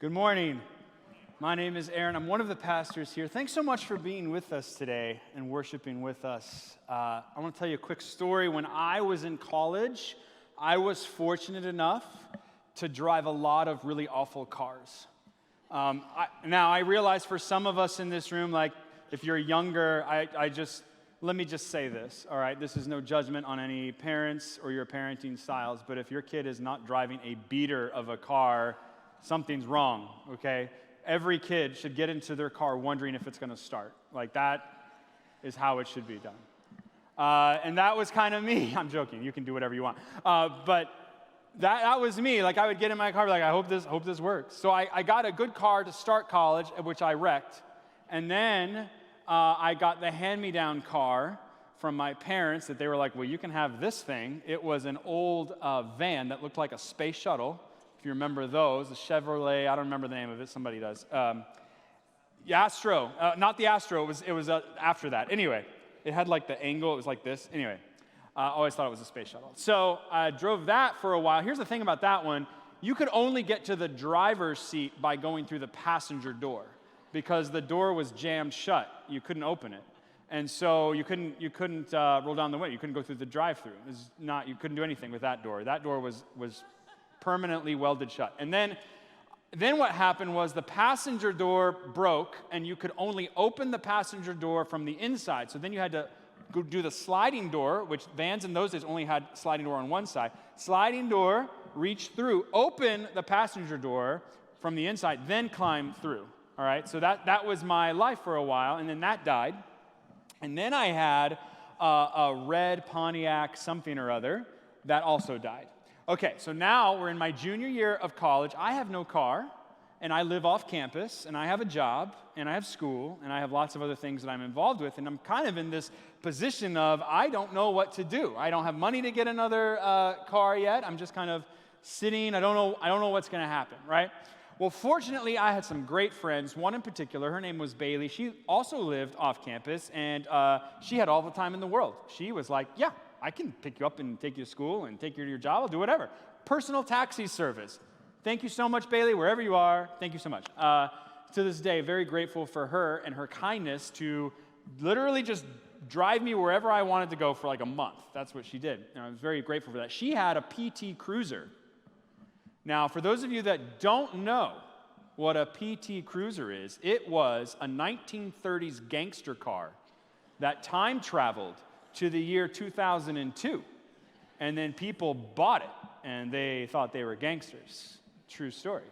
Good morning. My name is Aaron. I'm one of the pastors here. Thanks so much for being with us today and worshiping with us. I want to tell you a quick story. When I was in college, I was fortunate enough to drive a lot of really awful cars. Now, I realize for some of us in this room, like if you're younger, let me just say this, all right? This is no judgment on any parents or your parenting styles, but if your kid is not driving a beater of a car, something's wrong, okay? Every kid should get into their car wondering if it's going to start. Like, that is how it should be done. And that was kind of me. I'm joking. You can do whatever you want. But that was me. Like, I would get in my car, like, I hope this works. So I got a good car to start college, which I wrecked. And then I got the hand-me-down car from my parents that they were like, well, you can have this thing. It was an old van that looked like a space shuttle. If you remember those, the Chevrolet, I don't remember the name of it, somebody does. The Astro, not the Astro, it was after that. Anyway, it had like the angle, it was like this. Anyway, I always thought it was a space shuttle. So I drove that for a while. Here's the thing about that one. You could only get to the driver's seat by going through the passenger door because the door was jammed shut. You couldn't open it. And so you couldn't roll down the window. You couldn't go through the drive-through. You couldn't do anything with that door. That door was permanently welded shut. And then what happened was the passenger door broke, and you could only open the passenger door from the inside. So then you had to go do the sliding door, which vans in those days only had sliding door on one side. Sliding door, reach through, open the passenger door from the inside, then climb through. All right, so that was my life for a while, and then that died. And then I had a red Pontiac something or other that also died. Okay, so now we're in my junior year of college. I have no car, and I live off campus, and I have a job, and I have school, and I have lots of other things that I'm involved with, and I'm kind of in this position of I don't know what to do. I don't have money to get another car yet. I'm just kind of sitting. I don't know what's going to happen, right? Well, fortunately, I had some great friends. One in particular, her name was Bailey. She also lived off campus, and she had all the time in the world. She was like, yeah, I can pick you up and take you to school and take you to your job. I'll do whatever. Personal taxi service. Thank you so much, Bailey, wherever you are. Thank you so much. To this day, very grateful for her and her kindness to literally just drive me wherever I wanted to go for like a month. That's what she did. And I was very grateful for that. She had a PT Cruiser. Now, for those of you that don't know what a PT Cruiser is, it was a 1930s gangster car that time traveled to the year 2002, and then people bought it, and they thought they were gangsters. True story.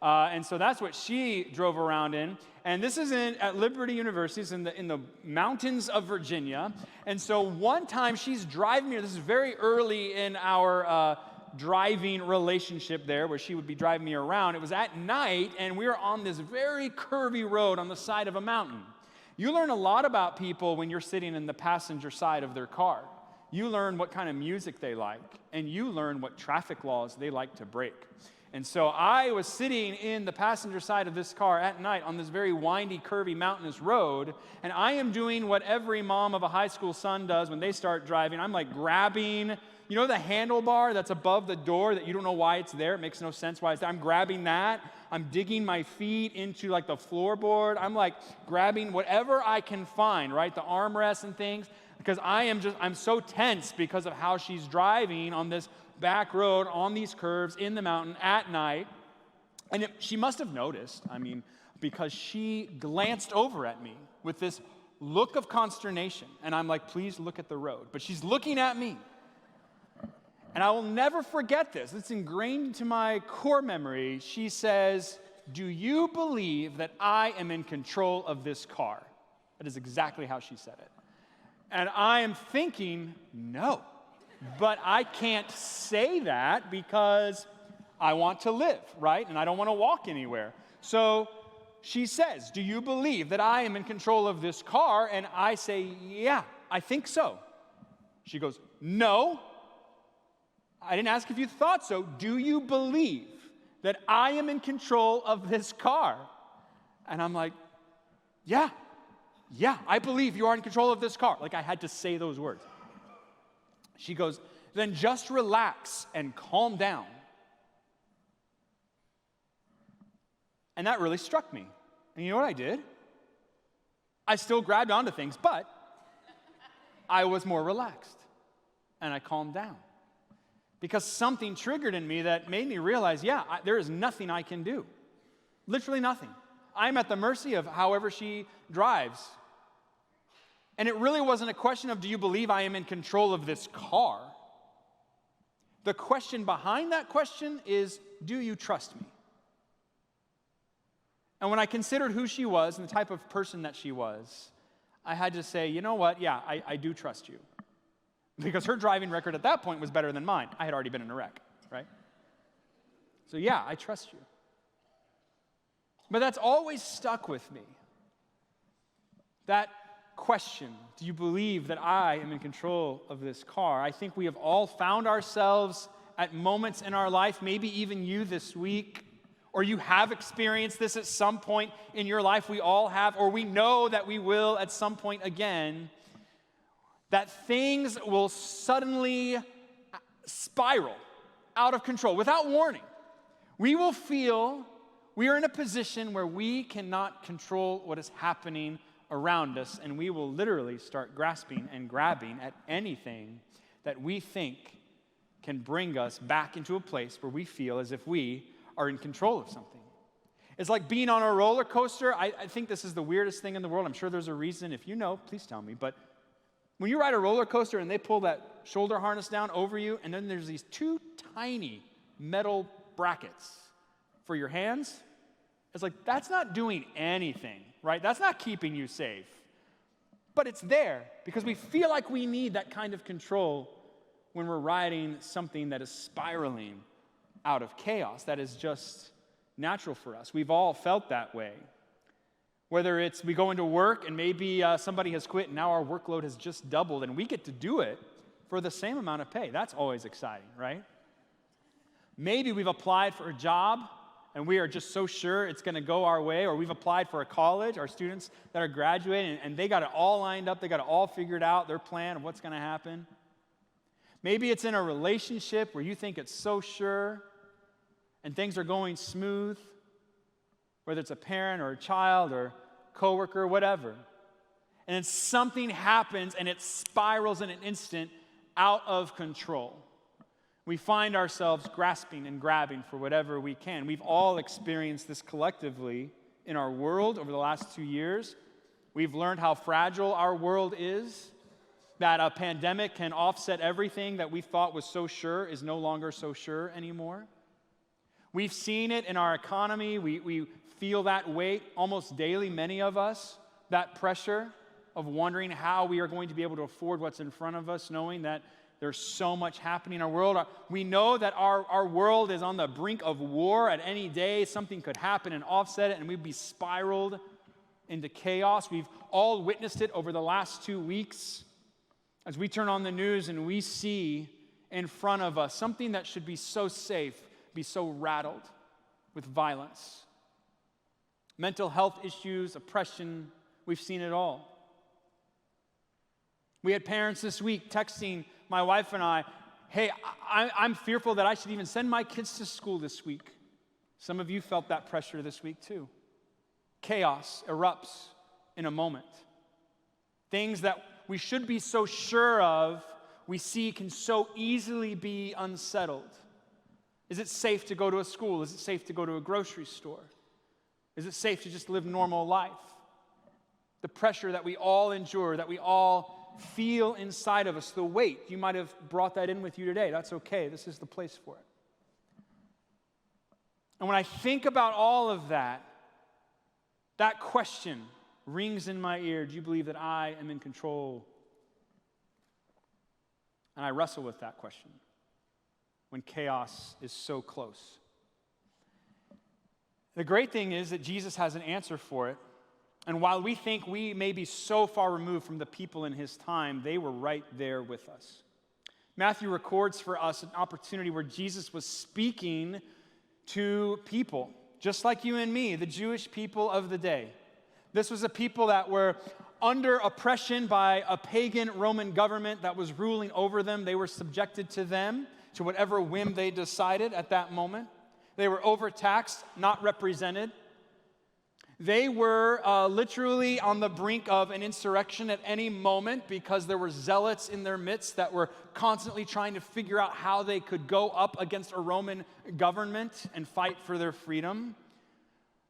And so that's what she drove around in, and this is at Liberty University, it's in the mountains of Virginia, and so one time she's driving me, this is very early in our driving relationship there, where she would be driving me around. It was at night, and we were on this very curvy road on the side of a mountain. You learn a lot about people when you're sitting in the passenger side of their car. You learn what kind of music they like, and you learn what traffic laws they like to break. And so I was sitting in the passenger side of this car at night on this very windy, curvy, mountainous road, and I am doing what every mom of a high school son does when they start driving. I'm like grabbing, you know the handlebar that's above the door that you don't know why it's there? It makes no sense why it's there. I'm grabbing that. I'm digging my feet into like the floorboard. I'm like grabbing whatever I can find, right? The armrests and things, because I'm so tense because of how she's driving on this back road, on these curves, in the mountain at night. And she must have noticed, because she glanced over at me with this look of consternation. And I'm like, please look at the road. But she's looking at me. And I will never forget this. It's ingrained into my core memory. She says, do you believe that I am in control of this car? That is exactly how she said it. And I am thinking, no. But I can't say that because I want to live, right? And I don't want to walk anywhere. So she says, do you believe that I am in control of this car? And I say, yeah, I think so. She goes, no. I didn't ask if you thought so. Do you believe that I am in control of this car? And I'm like, yeah, I believe you are in control of this car. Like I had to say those words. She goes, then just relax and calm down. And that really struck me. And you know what I did? I still grabbed onto things, but I was more relaxed. And I calmed down. Because something triggered in me that made me realize, there is nothing I can do. Literally nothing. I'm at the mercy of however she drives. And it really wasn't a question of, do you believe I am in control of this car? The question behind that question is, do you trust me? And when I considered who she was and the type of person that she was, I had to say, you know what? Yeah, I do trust you. Because her driving record at that point was better than mine. I had already been in a wreck, right? So yeah, I trust you. But that's always stuck with me. That question, do you believe that I am in control of this car? I think we have all found ourselves at moments in our life, maybe even you this week, or you have experienced this at some point in your life. We all have, or we know that we will at some point again, that things will suddenly spiral out of control without warning. We will feel we are in a position where we cannot control what is happening around us, and we will literally start grasping and grabbing at anything that we think can bring us back into a place where we feel as if we are in control of something. It's like being on a roller coaster. I think this is the weirdest thing in the world. I'm sure there's a reason. If you know, please tell me. But when you ride a roller coaster and they pull that shoulder harness down over you, and then there's these two tiny metal brackets for your hands, it's like, that's not doing anything, right? That's not keeping you safe. But it's there because we feel like we need that kind of control when we're riding something that is spiraling out of chaos. That is just natural for us. We've all felt that way. Whether it's we go into work and maybe somebody has quit and now our workload has just doubled and we get to do it for the same amount of pay. That's always exciting, right? Maybe we've applied for a job and we are just so sure it's going to go our way, or we've applied for a college, our students that are graduating, and they got it all lined up, they got it all figured out, their plan of what's going to happen. Maybe it's in a relationship where you think it's so sure and things are going smooth, whether it's a parent or a child or coworker, whatever. And then something happens and it spirals in an instant out of control. We find ourselves grasping and grabbing for whatever we can. We've all experienced this collectively in our world over the last 2 years. We've learned how fragile our world is, that a pandemic can offset everything that we thought was so sure is no longer so sure anymore. We've seen it in our economy. We feel that weight almost daily, many of us, that pressure of wondering how we are going to be able to afford what's in front of us, knowing that there's so much happening in our world. We know that our world is on the brink of war at any day. Something could happen and offset it, and we'd be spiraled into chaos. We've all witnessed it over the last 2 weeks as we turn on the news and we see in front of us something that should be so safe, be so rattled with violence. Mental health issues, oppression, we've seen it all. We had parents this week texting my wife and I, hey, I'm fearful that I should even send my kids to school this week. Some of you felt that pressure this week too. Chaos erupts in a moment. Things that we should be so sure of, we see can so easily be unsettled. Is it safe to go to a school? Is it safe to go to a grocery store? Is it safe to just live normal life? The pressure that we all endure, that we all feel inside of us, the weight. You might have brought that in with you today. That's okay. This is the place for it. And when I think about all of that, that question rings in my ear. Do you believe that I am in control? And I wrestle with that question when chaos is so close. The great thing is that Jesus has an answer for it. And while we think we may be so far removed from the people in his time, they were right there with us. Matthew records for us an opportunity where Jesus was speaking to people, just like you and me, the Jewish people of the day. This was a people that were under oppression by a pagan Roman government that was ruling over them. They were subjected to them, to whatever whim they decided at that moment. They were overtaxed, not represented. They were literally on the brink of an insurrection at any moment because there were zealots in their midst that were constantly trying to figure out how they could go up against a Roman government and fight for their freedom.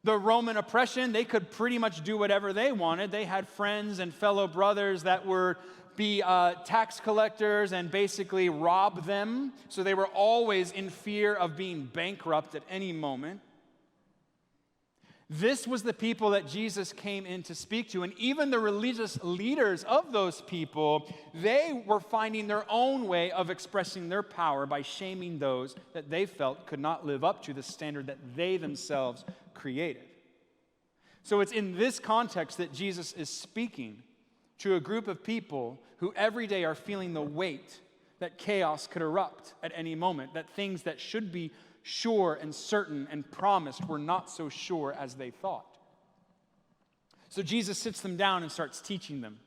The Roman oppression, they could pretty much do whatever they wanted. They had friends and fellow brothers that were tax collectors and basically rob them. So they were always in fear of being bankrupt at any moment. This was the people that Jesus came in to speak to. And even the religious leaders of those people, they were finding their own way of expressing their power by shaming those that they felt could not live up to the standard that they themselves created. So it's in this context that Jesus is speaking to a group of people who every day are feeling the weight that chaos could erupt at any moment, that things that should be sure and certain and promised were not so sure as they thought. So Jesus sits them down and starts teaching them.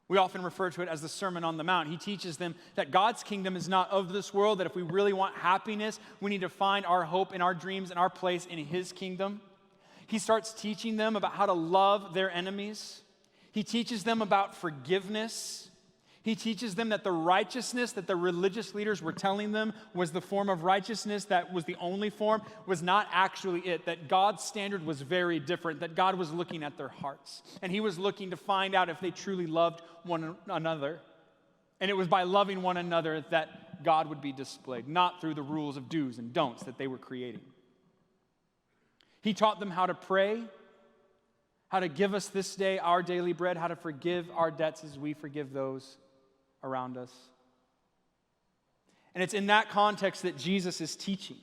We often refer to it as the Sermon on the Mount. He teaches them that God's kingdom is not of this world, that if we really want happiness, we need to find our hope and our dreams and our place in His kingdom. He starts teaching them about how to love their enemies. He teaches them about forgiveness. He teaches them that the righteousness that the religious leaders were telling them was the form of righteousness that was the only form, was not actually it, that God's standard was very different, that God was looking at their hearts. And He was looking to find out if they truly loved one another. And it was by loving one another that God would be displayed, not through the rules of do's and don'ts that they were creating. He taught them how to pray, how to give us this day our daily bread, how to forgive our debts as we forgive those around us. And it's in that context that Jesus is teaching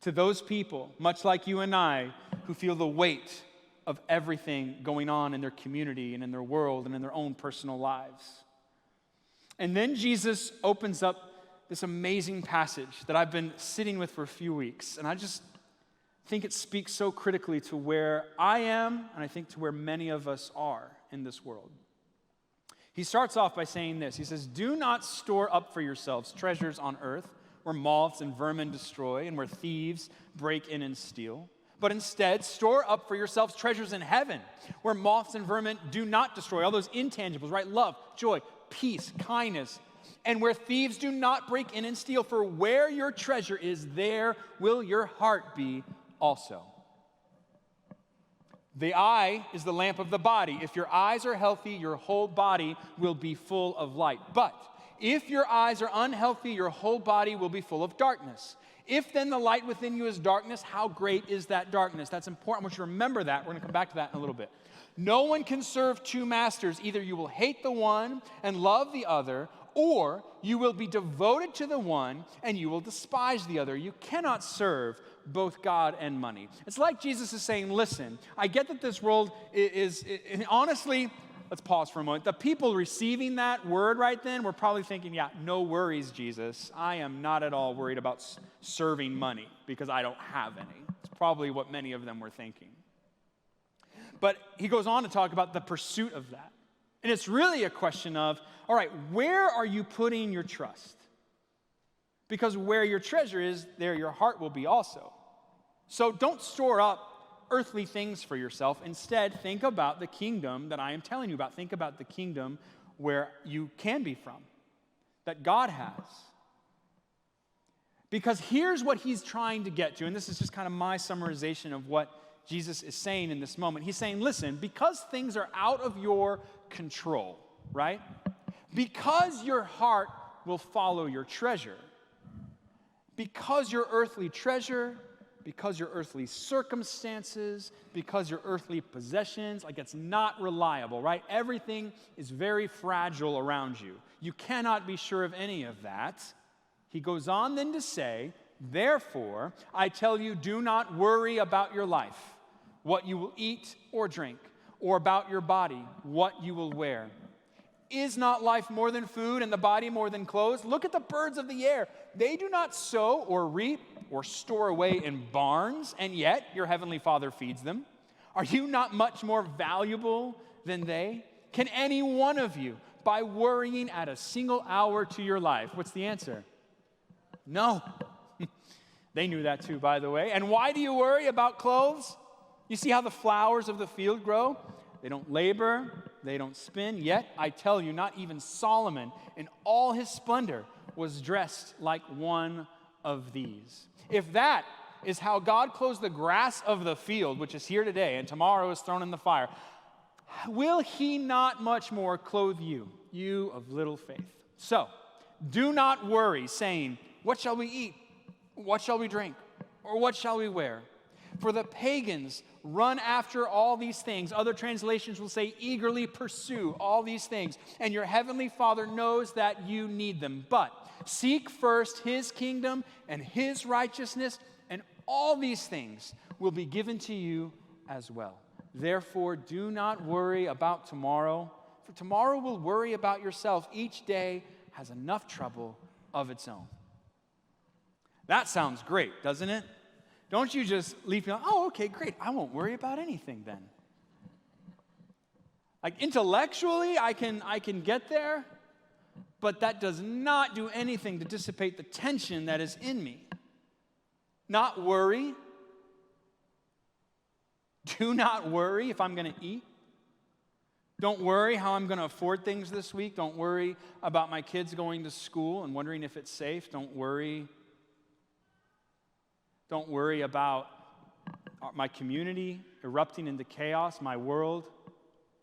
to those people, much like you and I, who feel the weight of everything going on in their community and in their world and in their own personal lives. And then Jesus opens up this amazing passage that I've been sitting with for a few weeks, and I just think it speaks so critically to where I am, and I think to where many of us are in this world. He starts off by saying this. He says, "Do not store up for yourselves treasures on earth, where moths and vermin destroy, and where thieves break in and steal. But instead, store up for yourselves treasures in heaven, where moths and vermin do not destroy." All those intangibles, right? Love, joy, peace, kindness. "And where thieves do not break in and steal. For where your treasure is, there will your heart be also." The eye is the lamp of the body. If your eyes are healthy, your whole body will be full of light. But if your eyes are unhealthy, your whole body will be full of darkness. If then the light within you is darkness, how great is that darkness? That's important. I want you to remember that. We're going to come back to that in a little bit. "No one can serve two masters. Either you will hate the one and love the other, or you will be devoted to the one and you will despise the other. You cannot serve both God and money." It's like Jesus is saying, listen, I get that this world is honestly, let's pause for a moment. The people receiving that word right then were probably thinking, yeah, no worries, Jesus. I am not at all worried about serving money because I don't have any. It's probably what many of them were thinking. But he goes on to talk about the pursuit of that. And it's really a question of, all right, where are you putting your trust? Because where your treasure is, there your heart will be also. So don't store up earthly things for yourself. Instead, think about the kingdom that I am telling you about. Think about the kingdom where you can be from, that God has. Because here's what he's trying to get to, and this is just kind of my summarization of what Jesus is saying in this moment. He's saying, listen, because things are out of your control, right? Because your heart will follow your treasure. Because your earthly treasure, because your earthly circumstances, because your earthly possessions, like it's not reliable, right? Everything is very fragile around you. You cannot be sure of any of that. He goes on then to say, therefore, I tell you, do not worry about your life, what you will eat or drink, or about your body, what you will wear. Is not life more than food and the body more than clothes? Look at the birds of the air. They do not sow or reap or store away in barns, and yet your heavenly Father feeds them. Are you not much more valuable than they? Can any one of you, by worrying, add a single hour to your life? What's the answer? No. They knew that too, by the way. And why do you worry about clothes? You see how the flowers of the field grow? They don't labor, they don't spin. Yet, I tell you, not even Solomon in all his splendor was dressed like one of these. If that is how God clothes the grass of the field, which is here today and tomorrow is thrown in the fire, will he not much more clothe you, you of little faith? So, do not worry, saying, what shall we eat? What shall we drink? Or what shall we wear? For the pagans run after all these things. Other translations will say, eagerly pursue all these things. And your heavenly Father knows that you need them. But seek first his kingdom and his righteousness, and all these things will be given to you as well. Therefore, do not worry about tomorrow, for tomorrow will worry about yourself. Each day has enough trouble of its own. That sounds great, doesn't it? Don't you just leave me like, oh, okay, great. I won't worry about anything then. Like intellectually, I can get there, but that does not do anything to dissipate the tension that is in me. Not worry. Do not worry if I'm going to eat. Don't worry how I'm going to afford things this week. Don't worry about my kids going to school and wondering if it's safe. Don't worry. Don't worry about my community erupting into chaos, my world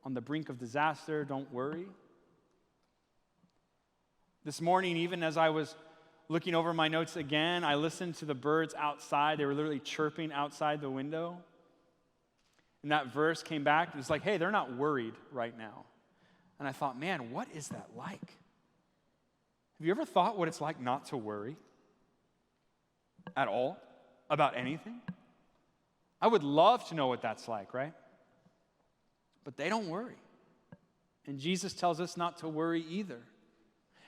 on the brink of disaster. Don't worry. This morning, even as I was looking over my notes again, I listened to the birds outside. They were literally chirping outside the window. And that verse came back. It was like, hey, they're not worried right now. And I thought, man, what is that like? Have you ever thought what it's like not to worry at all about anything? I would love to know what that's like, right? But they don't worry. And Jesus tells us not to worry either.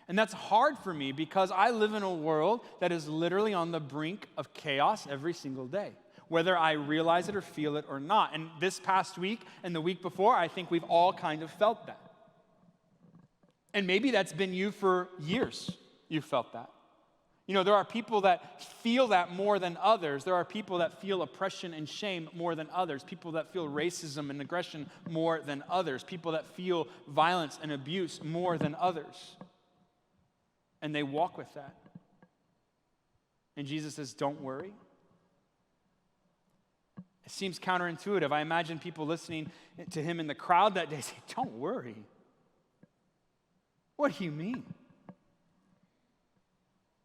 And that's hard for me because I live in a world that is literally on the brink of chaos every single day, whether I realize it or feel it or not. And this past week and the week before, I think we've all kind of felt that. And maybe that's been you for years. You've felt that. You know, there are people that feel that more than others. There are people that feel oppression and shame more than others. People that feel racism and aggression more than others. People that feel violence and abuse more than others. And they walk with that. And Jesus says, don't worry. It seems counterintuitive. I imagine people listening to him in the crowd that day say, don't worry. What do you mean?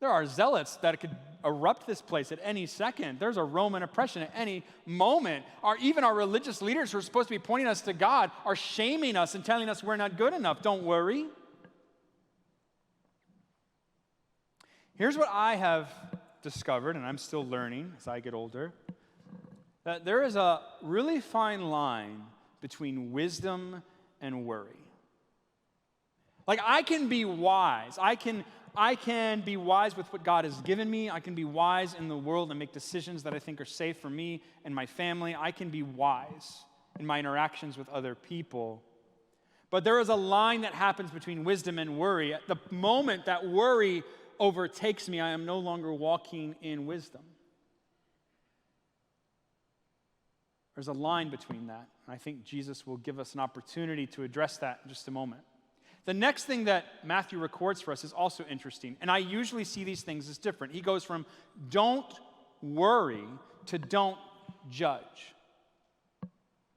There are zealots that could erupt this place at any second. There's a Roman oppression at any moment. Even our religious leaders who are supposed to be pointing us to God are shaming us and telling us we're not good enough. Don't worry. Here's what I have discovered, and I'm still learning as I get older, that there is a really fine line between wisdom and worry. Like, I can be wise. I can be wise with what God has given me. I can be wise in the world and make decisions that I think are safe for me and my family. I can be wise in my interactions with other people. But there is a line that happens between wisdom and worry. At the moment that worry overtakes me, I am no longer walking in wisdom. There's a line between that, and I think Jesus will give us an opportunity to address that in just a moment. The next thing that Matthew records for us is also interesting, and I usually see these things as different. He goes from don't worry to don't judge.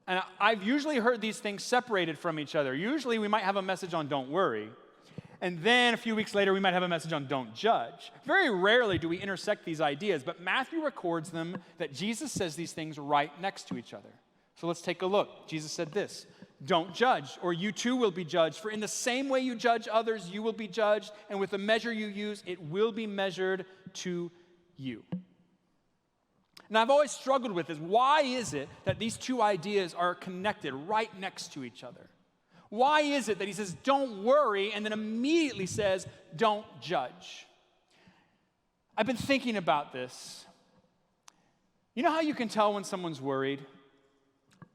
And I've usually heard these things separated from each other. Usually we might have a message on don't worry, and then a few weeks later we might have a message on don't judge. Very rarely do we intersect these ideas, but Matthew records them that Jesus says these things right next to each other. So let's take a look. Jesus said this, don't judge, or you too will be judged. For in the same way you judge others, you will be judged, and with the measure you use, it will be measured to you. And I've always struggled with this. Why is it that these two ideas are connected right next to each other? Why is it that he says, don't worry, and then immediately says, don't judge? I've been thinking about this. You know how you can tell when someone's worried?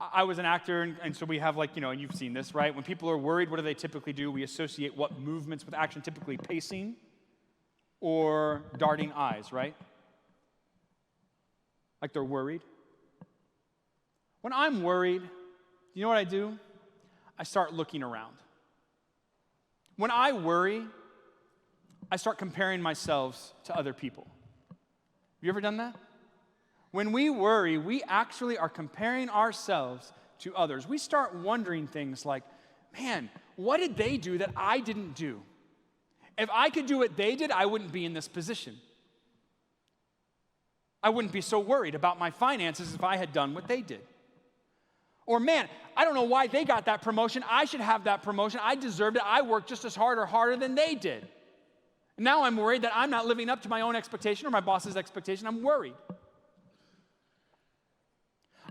I was an actor, and so we have and you've seen this, right? When people are worried, what do they typically do? We associate what movements with action, typically pacing or darting eyes, right? Like they're worried. When I'm worried, you know what I do? I start looking around. When I worry, I start comparing myself to other people. Have you ever done that? When we worry, we actually are comparing ourselves to others. We start wondering things like, man, what did they do that I didn't do? If I could do what they did, I wouldn't be in this position. I wouldn't be so worried about my finances if I had done what they did. Or, man, I don't know why they got that promotion. I should have that promotion. I deserved it. I worked just as hard or harder than they did. Now I'm worried that I'm not living up to my own expectation or my boss's expectation. I'm worried.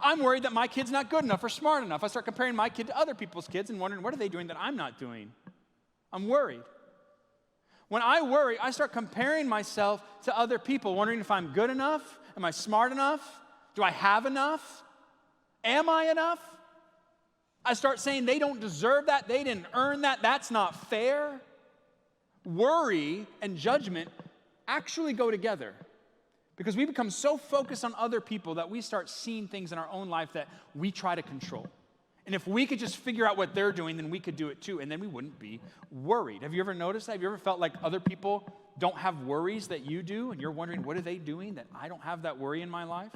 I'm worried that my kid's not good enough or smart enough. I start comparing my kid to other people's kids and wondering, what are they doing that I'm not doing? I'm worried. When I worry, I start comparing myself to other people, wondering if I'm good enough, am I smart enough, do I have enough, am I enough? I start saying they don't deserve that, they didn't earn that, that's not fair. Worry and judgment actually go together because we become so focused on other people that we start seeing things in our own life that we try to control. And if we could just figure out what they're doing, then we could do it too, and then we wouldn't be worried. Have you ever noticed that? Have you ever felt like other people don't have worries that you do, and you're wondering, what are they doing that I don't have that worry in my life?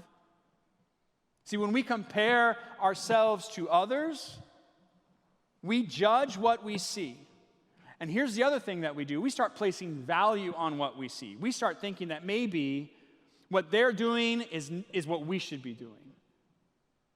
See, when we compare ourselves to others, we judge what we see. And here's the other thing that we do. We start placing value on what we see. We start thinking that maybe what they're doing is what we should be doing.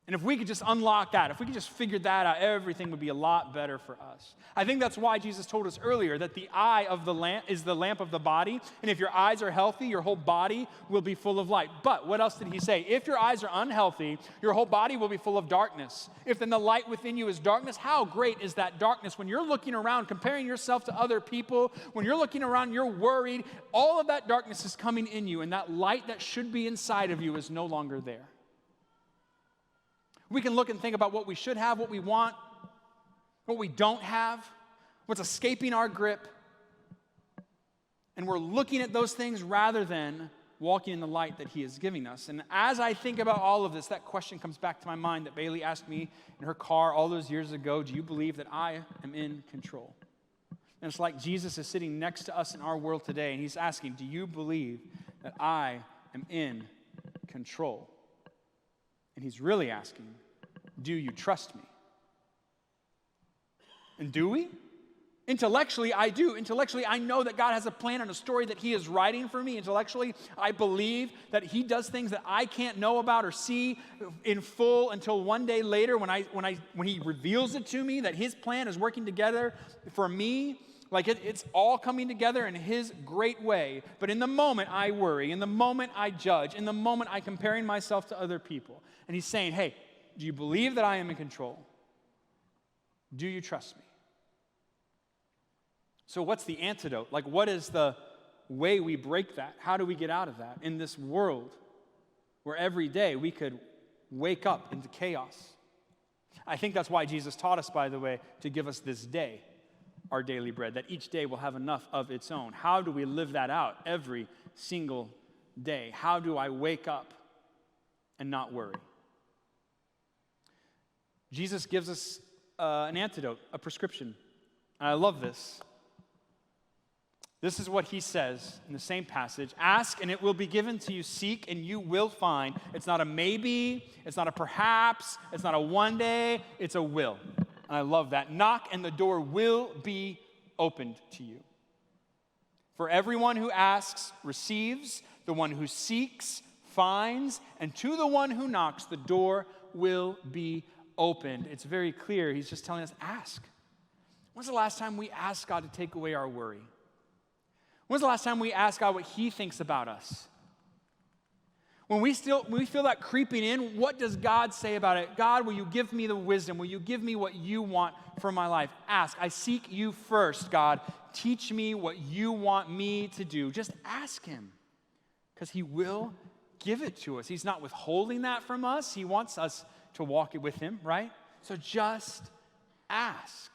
And if we could just unlock that, if we could just figure that out, everything would be a lot better for us. I think that's why Jesus told us earlier that the eye of the lamp is the lamp of the body, and if your eyes are healthy, your whole body will be full of light. But what else did he say? If your eyes are unhealthy, your whole body will be full of darkness. If then the light within you is darkness, how great is that darkness? When you're looking around, comparing yourself to other people, when you're looking around, you're worried, all of that darkness is coming in you, and that light that should be inside of you is no longer there. We can look and think about what we should have, what we want, what we don't have, what's escaping our grip. And we're looking at those things rather than walking in the light that he is giving us. And as I think about all of this, that question comes back to my mind that Bailey asked me in her car all those years ago, do you believe that I am in control? And it's like Jesus is sitting next to us in our world today, and he's asking, do you believe that I am in control? And he's really asking, do you trust me? And do we? Intellectually, I do. Intellectually, I know that God has a plan and a story that he is writing for me. Intellectually, I believe that he does things that I can't know about or see in full until one day later when he reveals it to me, that his plan is working together for me. Like it's all coming together in his great way. But in the moment I worry, in the moment I judge, in the moment I'm comparing myself to other people. And he's saying, hey, do you believe that I am in control? Do you trust me? So what's the antidote? Like, what is the way we break that? How do we get out of that in this world where every day we could wake up into chaos? I think that's why Jesus taught us, by the way, to give us this day our daily bread, that each day will have enough of its own. How do we live that out every single day? How do I wake up and not worry? Jesus gives us an antidote, a prescription. And I love this. This is what he says in the same passage. Ask and it will be given to you. Seek and you will find. It's not a maybe. It's not a perhaps. It's not a one day. It's a will. And I love that. Knock and the door will be opened to you. For everyone who asks receives. The one who seeks finds. And to the one who knocks, the door will be opened. It's very clear. He's just telling us, ask. When's the last time we asked God to take away our worry? When's the last time we asked God what he thinks about us? When we feel that creeping in, what does God say about it? God, will you give me the wisdom? Will you give me what you want for my life? Ask. I seek you first, God. Teach me what you want me to do. Just ask him, because he will give it to us. He's not withholding that from us. He wants us to walk it with him, right? So just ask.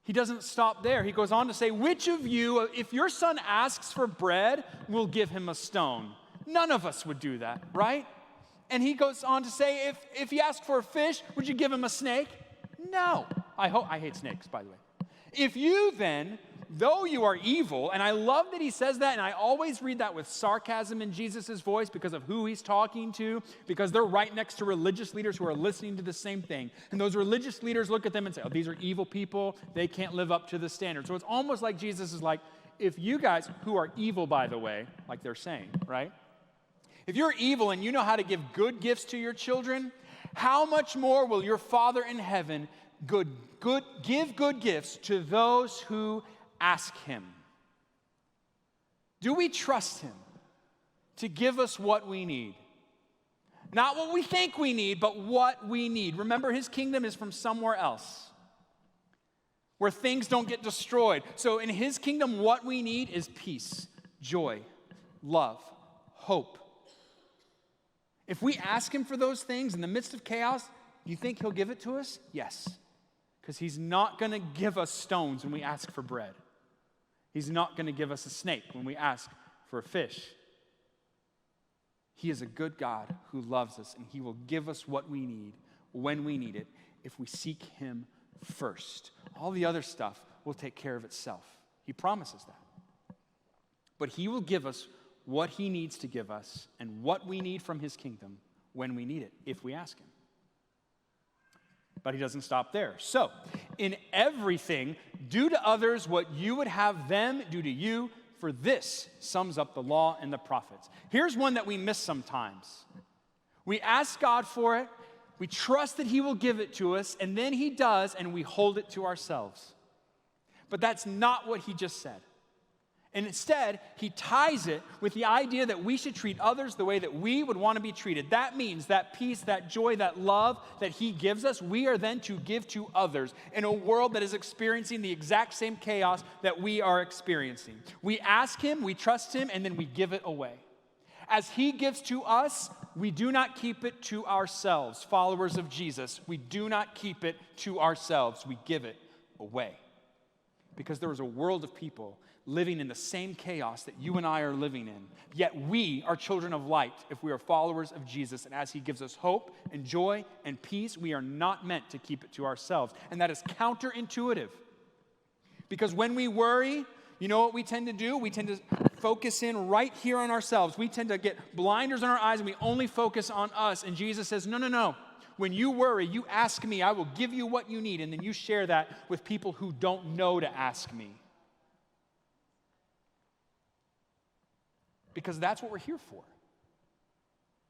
He doesn't stop there. He goes on to say, which of you, if your son asks for bread, will give him a stone? None of us would do that, right? And he goes on to say, if he asked for a fish, would you give him a snake? No. I hate snakes, by the way. If you then, though you are evil, and I love that he says that, and I always read that with sarcasm in Jesus' voice because of who he's talking to, because they're right next to religious leaders who are listening to the same thing. And those religious leaders look at them and say, oh, these are evil people. They can't live up to the standard. So it's almost like Jesus is like, if you guys, who are evil, by the way, like they're saying, right? If you're evil and you know how to give good gifts to your children, how much more will your Father in heaven give good gifts to those who ask him? Do we trust him to give us what we need? Not what we think we need, but what we need. Remember, his kingdom is from somewhere else, where things don't get destroyed. So in his kingdom, what we need is peace, joy, love, hope. If we ask him for those things in the midst of chaos, you think he'll give it to us? Yes. Because he's not going to give us stones when we ask for bread. He's not going to give us a snake when we ask for a fish. He is a good God who loves us, and he will give us what we need when we need it if we seek him first. All the other stuff will take care of itself. He promises that. But he will give us what he needs to give us and what we need from his kingdom when we need it, if we ask him. But he doesn't stop there. So, in everything, do to others what you would have them do to you, for this sums up the law and the prophets. Here's one that we miss sometimes. We ask God for it, we trust that he will give it to us, and then he does, and we hold it to ourselves. But that's not what he just said. And instead, he ties it with the idea that we should treat others the way that we would want to be treated. That means that peace, that joy, that love that he gives us, we are then to give to others in a world that is experiencing the exact same chaos that we are experiencing. We ask him, we trust him, and then we give it away. As he gives to us, we do not keep it to ourselves. Followers of Jesus, we do not keep it to ourselves. We give it away. Because there is a world of people living in the same chaos that you and I are living in. Yet we are children of light if we are followers of Jesus. And as he gives us hope and joy and peace, we are not meant to keep it to ourselves. And that is counterintuitive. Because when we worry, you know what we tend to do? We tend to focus in right here on ourselves. We tend to get blinders on our eyes and we only focus on us. And Jesus says, no. When you worry, you ask me, I will give you what you need. And then you share that with people who don't know to ask me. Because that's what we're here for.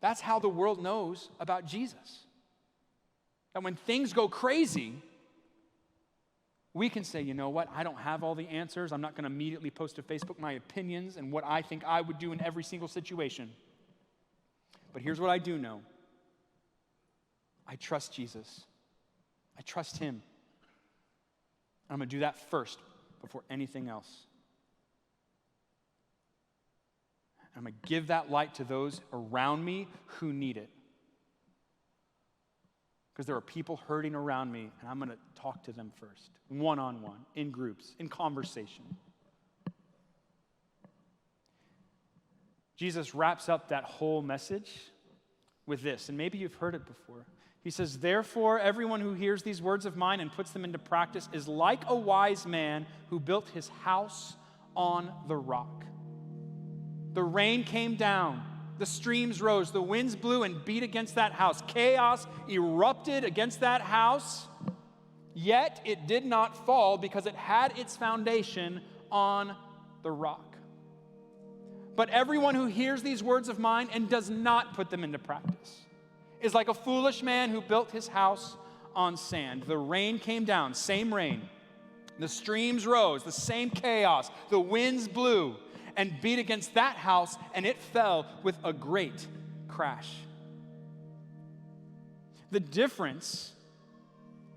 That's how the world knows about Jesus. And when things go crazy, we can say, you know what, I don't have all the answers. I'm not going to immediately post to Facebook my opinions and what I think I would do in every single situation. But here's what I do know. I trust Jesus. I trust him. I'm going to do that first before anything else. I'm going to give that light to those around me who need it. Because there are people hurting around me, and I'm going to talk to them first, one-on-one, in groups, in conversation. Jesus wraps up that whole message with this, and maybe you've heard it before. He says, therefore, everyone who hears these words of mine and puts them into practice is like a wise man who built his house on the rock. The rain came down, the streams rose, the winds blew and beat against that house. Chaos erupted against that house, yet it did not fall because it had its foundation on the rock. But everyone who hears these words of mine and does not put them into practice is like a foolish man who built his house on sand. The rain came down, same rain. The streams rose, the same chaos. The winds blew and beat against that house, and it fell with a great crash. The difference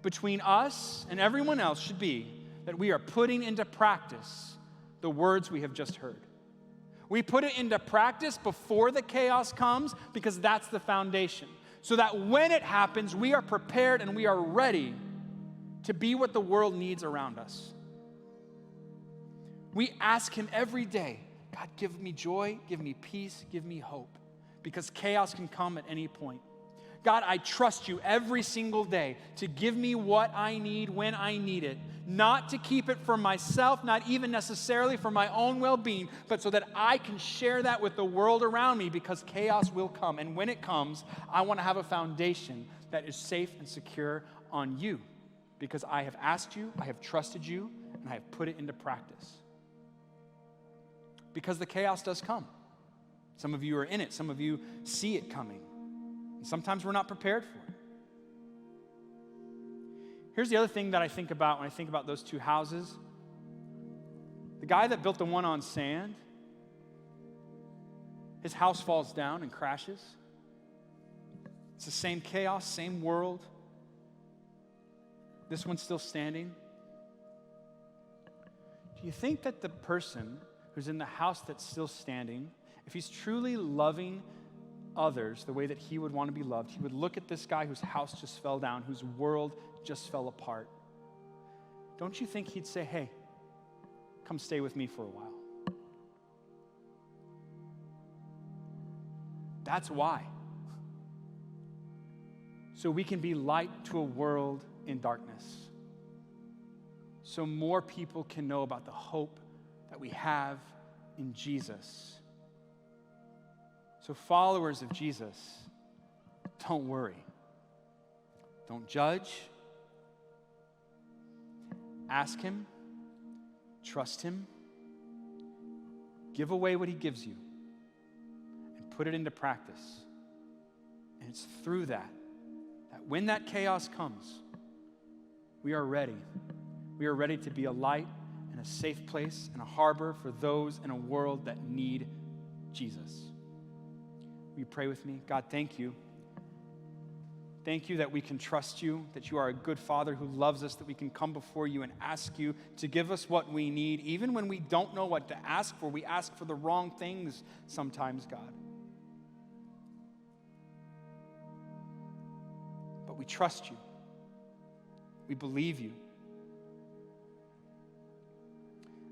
between us and everyone else should be that we are putting into practice the words we have just heard. We put it into practice before the chaos comes because that's the foundation. So that when it happens, we are prepared and we are ready to be what the world needs around us. We ask him every day, God, give me joy, give me peace, give me hope. because chaos can come at any point. God, I trust you every single day to give me what I need when I need it, not to keep it for myself, not even necessarily for my own well-being, but so that I can share that with the world around me, because chaos will come. And when it comes, I want to have a foundation that is safe and secure on you, because I have asked you, I have trusted you, and I have put it into practice. Because the chaos does come. Some of you are in it. Some of you see it coming. And sometimes we're not prepared for it. Here's the other thing that I think about when I think about those two houses. The guy that built the one on sand, his house falls down and crashes. It's the same chaos, same world. This one's still standing. Do you think that the person who's in the house that's still standing, if he's truly loving others the way that he would want to be loved, he would look at this guy whose house just fell down, whose world just fell apart? Don't you think he'd say, hey, come stay with me for a while? That's why. So we can be light to a world in darkness. So more people can know about the hope that we have in Jesus. So followers of Jesus, don't worry. Don't judge. Ask him. Trust him. Give away what he gives you. And put it into practice. And it's through that when that chaos comes, we are ready. We are ready to be a light and a safe place and a harbor for those in a world that need Jesus. Will you pray with me? God, thank you. Thank you that we can trust you, that you are a good Father who loves us, that we can come before you and ask you to give us what we need. Even when we don't know what to ask for, we ask for the wrong things sometimes, God. But we trust you. We believe you.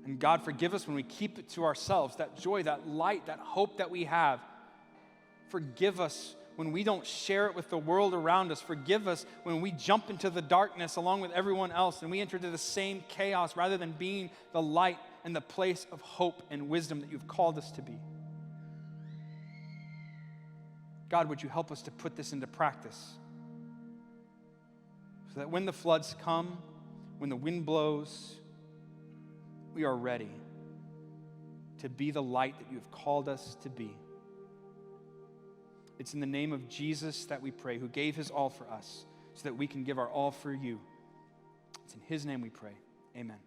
And God, forgive us when we keep it to ourselves, that joy, that light, that hope that we have. Forgive us when we don't share it with the world around us. Forgive us when we jump into the darkness along with everyone else and we enter into the same chaos rather than being the light and the place of hope and wisdom that you've called us to be. God, would you help us to put this into practice so that when the floods come, when the wind blows, we are ready to be the light that you have called us to be. It's in the name of Jesus that we pray, who gave his all for us, so that we can give our all for you. It's in his name we pray. Amen.